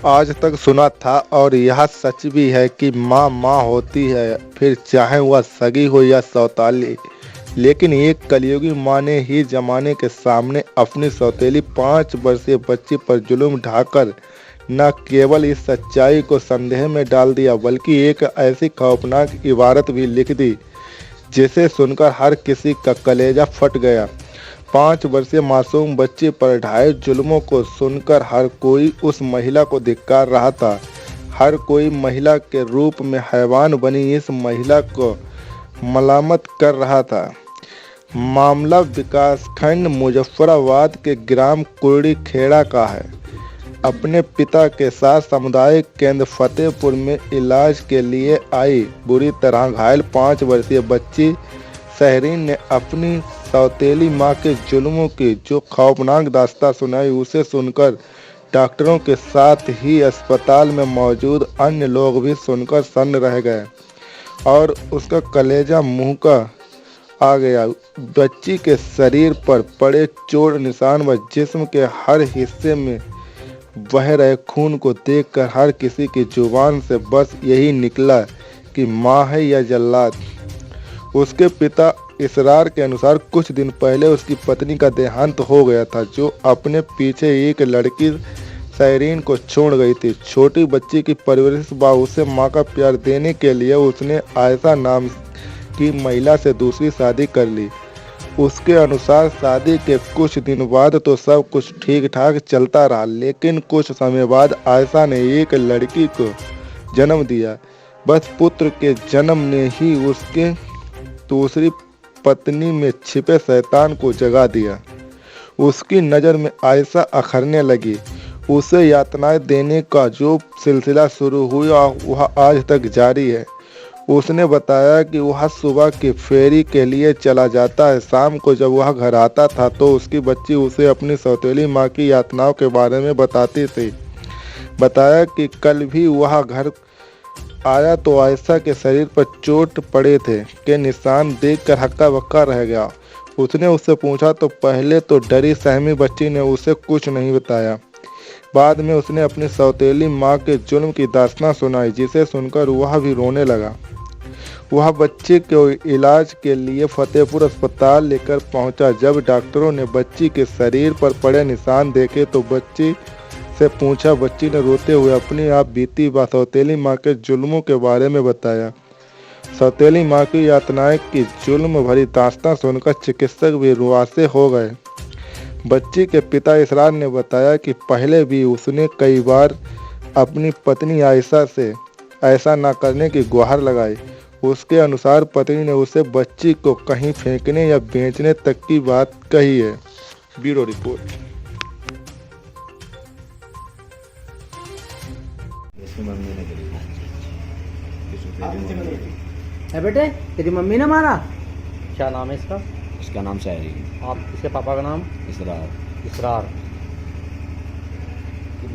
आज तक सुना था और यह सच भी है कि माँ माँ होती है, फिर चाहे वह सगी हो या सौतेली। लेकिन एक कलयुगी माँ ने ही जमाने के सामने अपनी सौतेली 5 वर्षीय बच्ची पर जुल्म ढाकर न केवल इस सच्चाई को संदेह में डाल दिया, बल्कि एक ऐसी खौफनाक इबारत भी लिख दी जिसे सुनकर हर किसी का कलेजा फट गया। 5 वर्षीय मासूम बच्चे पर ढाए जुल्मों को सुनकर हर कोई उस महिला को धिक्कार रहा था। हर कोई महिला के रूप में हैवान बनी इस महिला को मलामत कर रहा था। मामला विकासखंड मुजफ्फराबाद के ग्राम कुर्ड़ी खेड़ा का है। अपने पिता के साथ सामुदायिक केंद्र फतेहपुर में इलाज के लिए आई बुरी तरह घायल 5 वर्षीय बच्ची सहरीन ने अपनी सौतेली माँ के जुल्मों की जो खौफनाक दास्तां सुनाई, उसे सुनकर डॉक्टरों के साथ ही अस्पताल में मौजूद अन्य लोग भी सुनकर सन्न रह गए और उसका कलेजा मुंह का आ गया। बच्ची के शरीर पर पड़े चोट निशान व जिस्म के हर हिस्से में बह रहे खून को देखकर हर किसी की जुबान से बस यही निकला कि माँ है या जल्लाद। उसके पिता इसरार के अनुसार कुछ दिन पहले उसकी पत्नी का देहांत हो गया था, जो अपने पीछे एक लड़की सहरीन को छोड़ गई थी। छोटी बच्ची की परवरिश व उसे माँ का प्यार देने के लिए उसने आयशा नाम की महिला से दूसरी शादी कर ली। उसके अनुसार शादी के कुछ दिन बाद तो सब कुछ ठीक ठाक चलता रहा, लेकिन कुछ समय बाद आयशा ने एक लड़की को जन्म दिया। बस पुत्र के जन्म ने ही उसके दूसरी पत्नी में छिपे शैतान को जगा दिया। उसकी नज़र में आयशा अखरने लगी। उसे यातनाएं देने का जो सिलसिला शुरू हुआ वह आज तक जारी है। उसने बताया कि वह सुबह की फेरी के लिए चला जाता है। शाम को जब वह घर आता था तो उसकी बच्ची उसे अपनी सौतेली माँ की यातनाओं के बारे में बताती थी। बताया कि कल भी वह घर आया तो आयशा के शरीर पर चोट पड़े थे के निशान देखकर हक्का बक्का रह गया। उसने उससे पूछा तो पहले तो डरी सहमी बच्ची ने उसे कुछ नहीं बताया। बाद में उसने अपनी सौतेली माँ के जुल्म की दास्तां सुनाई, जिसे सुनकर वह भी रोने लगा। वह बच्चे के इलाज के लिए फतेहपुर अस्पताल लेकर पहुंचा। जब डॉक्टरों ने बच्ची के शरीर पर पड़े निशान देखे तो बच्ची से पूछा। बच्ची ने रोते हुए अपनी आप बीती व सौतेली माँ के जुल्मों के बारे में बताया। सौतेली माँ की यातनाएं की जुल्म भरी दास्तां सुनकर चिकित्सक भी रुआसे हो गए। बच्ची के पिता इसरार ने बताया कि पहले भी उसने कई बार अपनी पत्नी आयशा से ऐसा ना करने की गुहार लगाई। उसके अनुसार पत्नी ने उसे बच्ची को कहीं फेंकने या बेचने तक की बात कही है। Bureau report. है बेटे, तेरी मम्मी ने मारा? क्या नाम है इसका? इसका नाम सहरी। आप इसके पापा का नाम? इसरार। इसरार।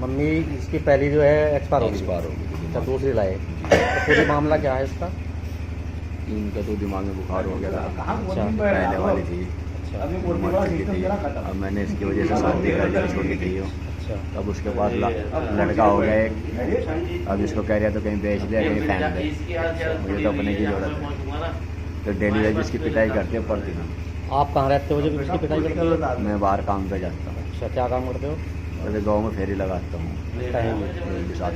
मम्मी इसकी पहली जो है एक्सपायर हो गई। अच्छा, दूसरी लाए। तो पूरी मामला क्या है इसका? इनका तो दिमाग में बुखार हो गया था। अच्छा, पहले वाली थी। अच्छा, अब मैंने इसकी वजह से शादी कर दी, छोटी थी वो। अच्छा, अब उसके पास लड़का हो गया एक। अब इसको कह रहा तो कहीं बेच दे, कहीं फेंक दे। मुझे तो अपने की जरूरत है, तो डेली वेज इसकी पिटाई करते हो पड़ती थी। आप कहाँ रहते हो जब इसकी पिटाई करते हो? मैं बाहर काम पे जाता हूँ। अच्छा, क्या काम करते हो? अरे गाँव में फेरी लगाता हूँ टाइम। अच्छा,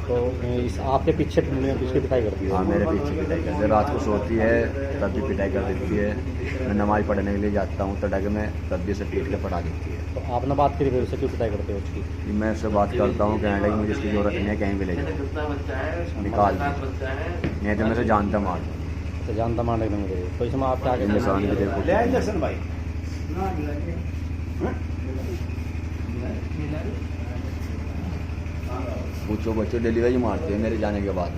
तो इस आपके पीछे इसकी पिटाई करती है? हाँ, मेरे पीछे पिटाई करती है। रात को सोती है तब भी पिटाई कर देती है। मैं नमाज पढ़ने के लिए जाता हूँ तो डग में तब भी उसे पीट के पढ़ा देती है। तो आपने बात करी फिर उससे क्यों पिटाई करते हो उसकी? मैं उससे बात करता हूँ, कहने लगी मुझे इसकी जरूरत नहीं है, कहीं भी ले जाओ, निकाल दो, नहीं तो मैं तो जानता मार दूँ। तो जानता मारने के मुझे तो इसमें आप क्या निशान भी देखो। पूछो बच्चों डिलीवरी मारते हैं मेरे जाने के बाद।